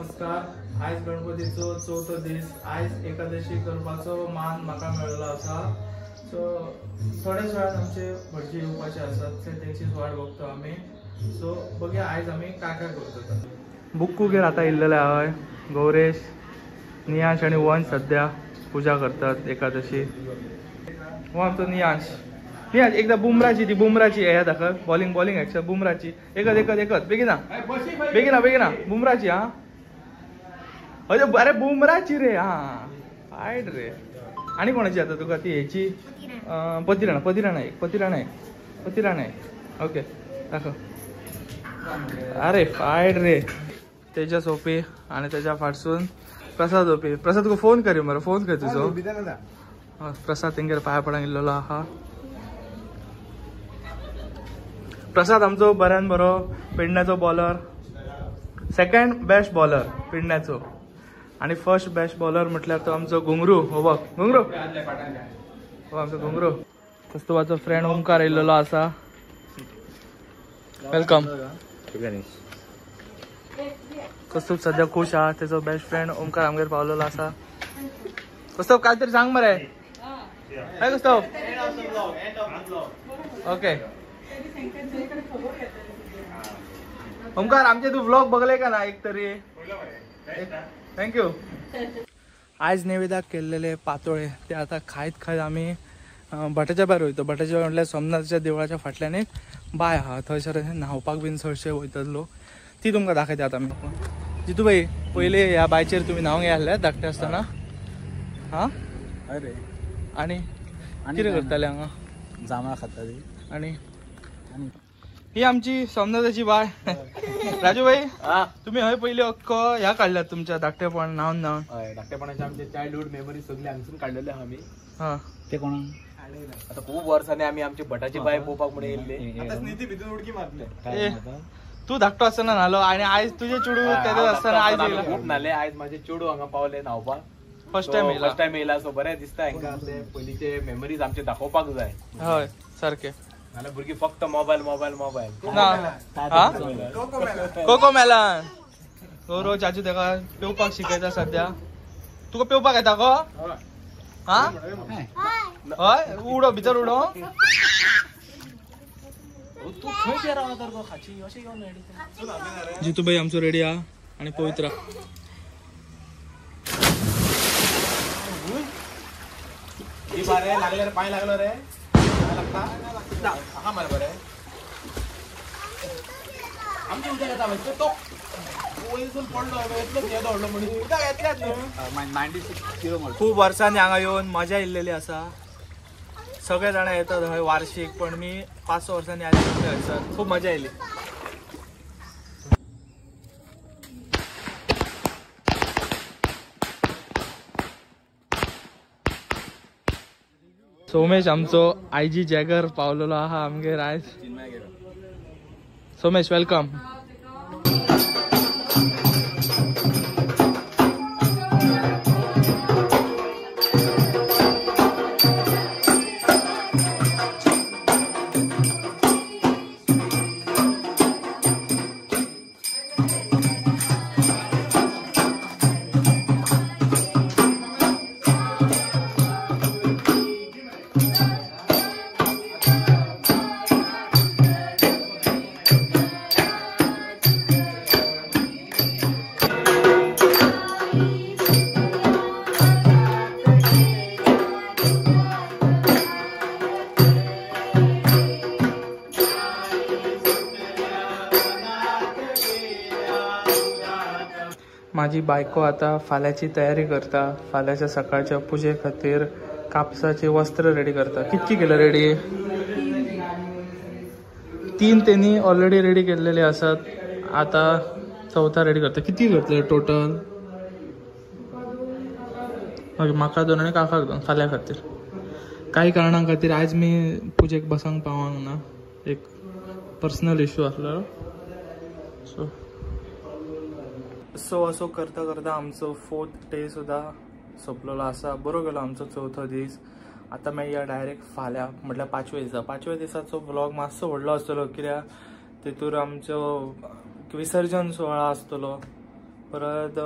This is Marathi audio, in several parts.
नमस्कार। आज गणपतीचो चौथो दीस। आज एकादशी करपाचो मान म्हाका मेळ्ळो आसा। सो थोड्याच वेळान आमचे भटजी येवपाचे आसात, तेंची वाट बघतो आमी। सो बघया आज आमी काय काय करतो। बुक्कूगेर आता इल्लेले हय गौरेश, नियांश आणि वंश सध्या पूजा करतात एकादशी। हो आमचो नियांश एकदा बुमराची हे दाखव। बॉलिंग एक्शन बुमराची एकच बेगिना बुमराची। हा अरे बुमराची रे। हा फायट रे। आणि कोणाची आता तुका ती ह्याची पतिराणा ओके दाखव। अरे फायट रे। तेजस ओपी आणि त्याच्या फाटसून प्रसाद ओपी। प्रसाद को फोन करी मरे, फोन कर तुझो। प्रसाद तेंगेर पाया पडांक इल्लो आहा। प्रसाद आमचो बऱ्यान बरो पेडण्याचो बॉलर, सेकंड बेस्ट बॉलर पेडण्याचो। आणि फर्स्ट बेस्ट बॉलर म्हटल्यार तो आमचो घुंगरू। हो बघ घुंगरू, हो आमचो घुंगरू। कस्तुबाचो फ्रेंड ओमकार येयल्लो आसा। वेलकम। कस्तूब सध्या खुश आहा, त्याचो बेस्ट फ्रेंड ओमकार आमगेर पावलेलो आसा। कस्तूब काहीतरी सांग मरे। काय कस्तूब? ओके ओमकार, आमचे तू व्लॉग बघले का ना एक तरी? थँक्यू। आज नैवेद्याक केलेले पातोळे ते आता खायत आम्ही भटाच्या भायर वयतो। भटाच्या भायर म्हटल्यार सोमनाथच्या देवळाच्या फाटल्यान एक बाय आहा, थंयसर न्हावपाक बीन चडशे वयतलो। ती तुमकां दाखयता आतां आमी। जितू भाई पयले ह्या बायचेर तुमी न्हावंक येयल्ले धाकटे आसतना? हा अरे आणि कितें करताले हांगा? जांबळां खाताली। आणि ही आमची सोमनाथाची बाय राजू भाई। तुम्ही हय पहिले अक्को ह्या काढल्यात तुमच्या धाकटेपण न्हावन धाकटेपणाचे आमचे चाइल्डहुड मेमरी सगळे हांगसून काढलेले आम्ही। हा ते कोण आता खूप वर्षांनी आम्ही आमची भटाची बाय पोवपाक म्हणून येयल्ले। आता स्निती भितून उडकी मारले। तू धाकटो असताना न्हालो आणि आज तुझे चुडू त्याच्यात असताना आज येयला। खूप न्हाले। आज माझे चुडू हांगा पावले न्हावपाक। फर्स्ट टाइम येयला। सो बरें दिसता हांकां आपले पयलींचे मेमरीज आमचे दाखोवपाक जाय। हय सारखे। नाल्यार भुरगीं फक्त मोबाईल कोको मेलन। गौरव चाचू तेका पेवपाक शिकयता सध्या। तुका पेवपाक येता गो? हा हय उडो भितर उडो। जितू भाई आमचो रेडी हा आणि पवित्रा। लागले रे, पाय लागलो रे। खूप वर्षांनी हांगा येऊन मजा येयलेली आसा। सगळे जाण येतात हय वार्षिक, पण मी 5-6 वर्षांनी आले हयसर। खूप मजा येयली। सोमेश आमचो आयजी जॅगर पावलेलो आहा आमगेर आज। सोमेश वेलकम। माझी बायको आता फाल्याची तयारी करता। फाल्याच्या सकाळच्या पूजे खातीर कापसाचे वस्त्र रेडी करता। कितकी केलं रेडी? 3 त्यांनी ऑलरेडी रेडी केलेले असतात। आता 4था रेडी करता। किती करतले टोटल? म्हाका 2 आणि काकाक 2 फाल्या खातीर। काही कारणां खातीर आज मी पूजेक बसांक पावंक ना, एक पर्सनल इश्यू आसलो। सो असो करता आमचो 4th डे सुद्धा सोंपलेलो आसा। बरो गेलो आमचो 4थो दीस। आता मेळया डायरेक्ट फाल्यां म्हटल्यार 5व्या दिसा। 5व्या दिसाचो व्लॉग मातसो व्हडलो आसतलो, कित्याक तेतूर आमचो विसर्जन सोहळा आसतलो। परत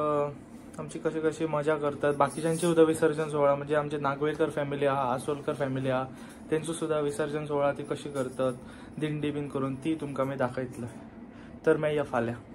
आमची कशी कशी मजा करतात. बाकीच्यांची सुद्धा विसर्जन सोहळा म्हणजे आमचे नागवेकर फॅमिली आहा, आसोलकर फॅमिली आहा, त्यांचं सुद्धा विसर्जन सोहळा ती कशी करतात दिंडी बीन करून ती तुमकां मी दाखयतलं. तर मेळया फाल्यां.